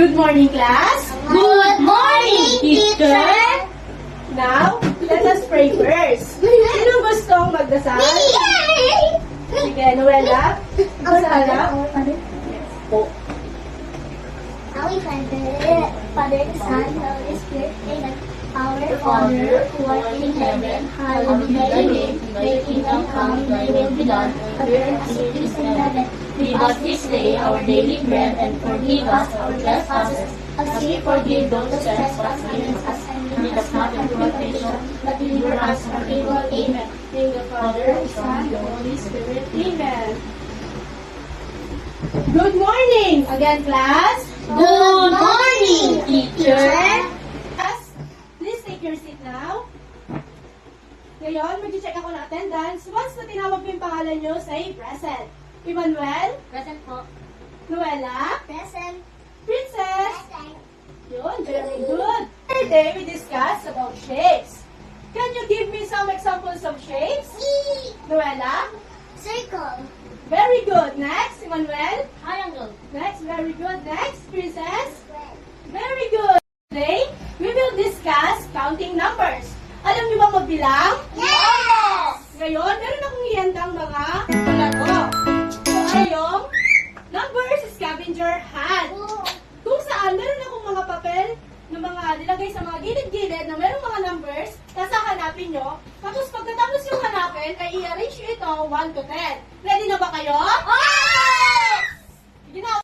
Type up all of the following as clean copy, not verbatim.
Good morning, class. Good morning, teacher! Now, let us pray first. Sino gustong magdasal? Yay! Sige, Noela. Magdasal. Po. Holy Father, the Son, the Holy Spirit, amen. Our Father, who art in heaven, hallowed be thy name. Thy kingdom come, thy will be done, on earth as it is in heaven. Give us this day our daily bread, and forgive us our trespasses, as we forgive those who trespass against us. And lead us not into temptation, but deliver us from evil. Amen. Name the Father, the Son, the Holy Spirit. Amen. Good morning again, class. Good morning, teacher! Class, please take your seat now. Ngayon, mag-check ako ng attendance. Once na tinawag ko yung pangalan nyo, say present. Emmanuel, Present po. Noela, Present. Princess. Present. Yun, very good. Today, we discuss about shapes. Can you give me some examples of shapes? Noela? Circle. Very good. Next, Emmanuel? Triangle. Next, very good. Next, Princess? Very good. Today, we will discuss counting numbers. Alam niyo ba magbilang? Yes! Ngayon, meron akong ihandang mga laro. So, ano yung numbers scavenger hunt. Kung saan, meron akong mga papel na mga nilagay sa mga gilid-gilid na merong mga numbers, tapos hanapin nyo. Tapos pagkatapos yung hanapin, ay i-arrange nyo ito 1 to 10. Ready na ba kayo? Yes! Sige na.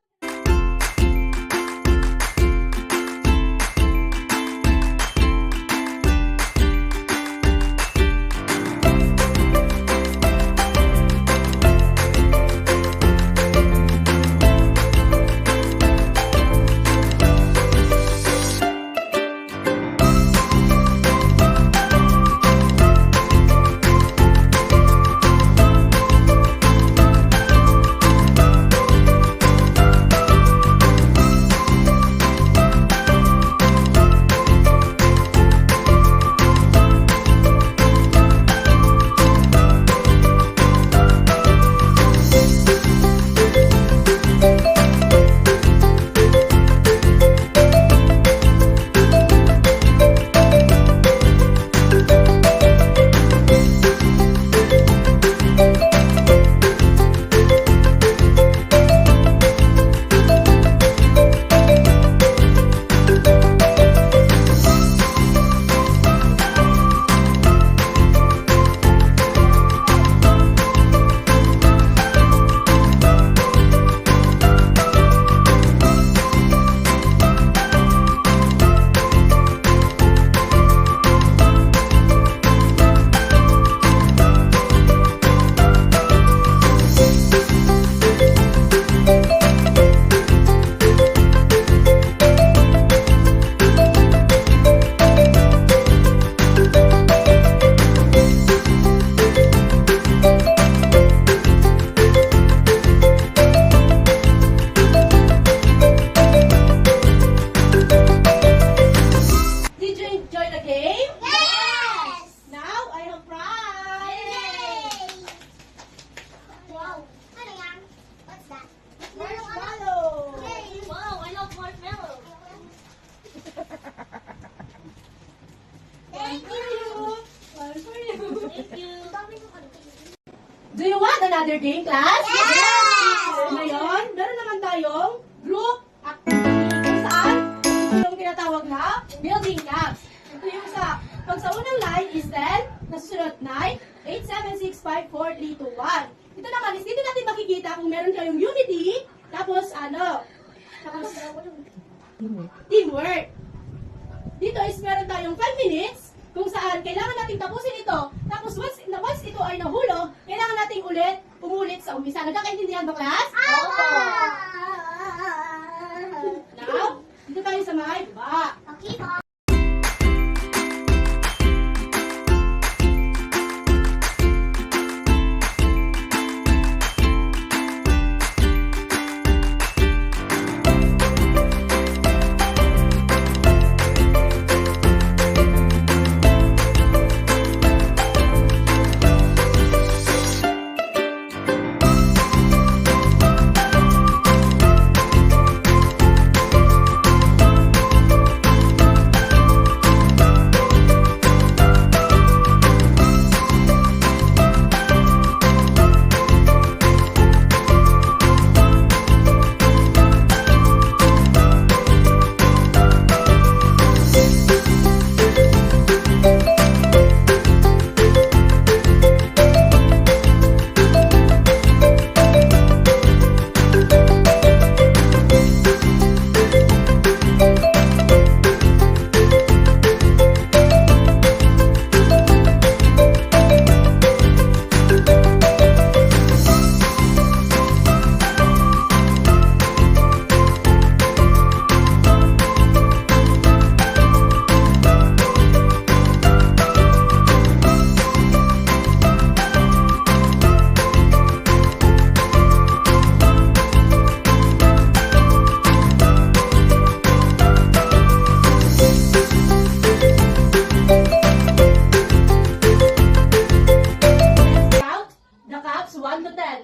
Do you want another game, class? Yes! Ngayon, meron naman tayong group activity kung saan ito yung tinatawag na building blocks. Ito yung pag sa unang line is 10, nasusunod 9, 8, 7, 6, 5, 4, 3, 2, 1. Ito naman is dito natin makikita kung meron kayong unity, tapos teamwork. Dito is meron tayong 5 minutes kung saan kailangan nating tapusin ito. Tapos once ito ay nahulog, kailangan nating umulit sa umpisa. Nagkakaintindihan ba, class? Now, dito tayo sa may baba. Okay po.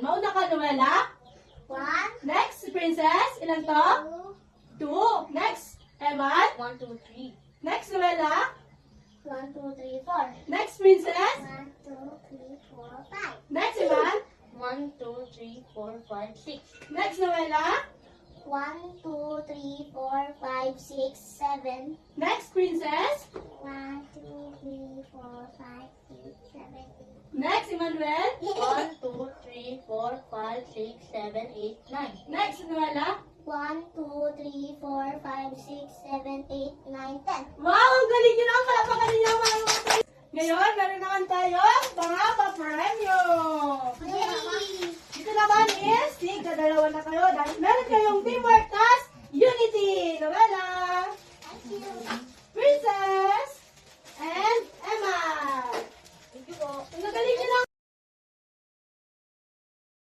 Mauna ka, Noela. 1, Next, Princess. Ilan to? 2. Next, Evan. 1, 2, 3. Next, Noela. 1, 2, 3, 4. Next, Princess. 1, 2, 3, 4, 5. Next, Evan. 1, 2, 3, 4, 5, 6. Next, Noela. 1, 2, 3, 4, 5, 6, 7. Next, Princess. 1, 2, 3, 4, 5, 6, 7. Next, Emmanuel. 1, 2, 3, 4, 5, 6, 7, 8, 9. Next, Noela. 1, 2, 3, 4, 5, 6, 7, 8, 9, 10. Wow, ang galing nyo naman. Palapakan ninyo ang mga mga. Ngayon, meron naman tayong mga pa-premyo. Yay! Dito naman is, tigka dalawa na kayo dahil meron kayong teamwork task.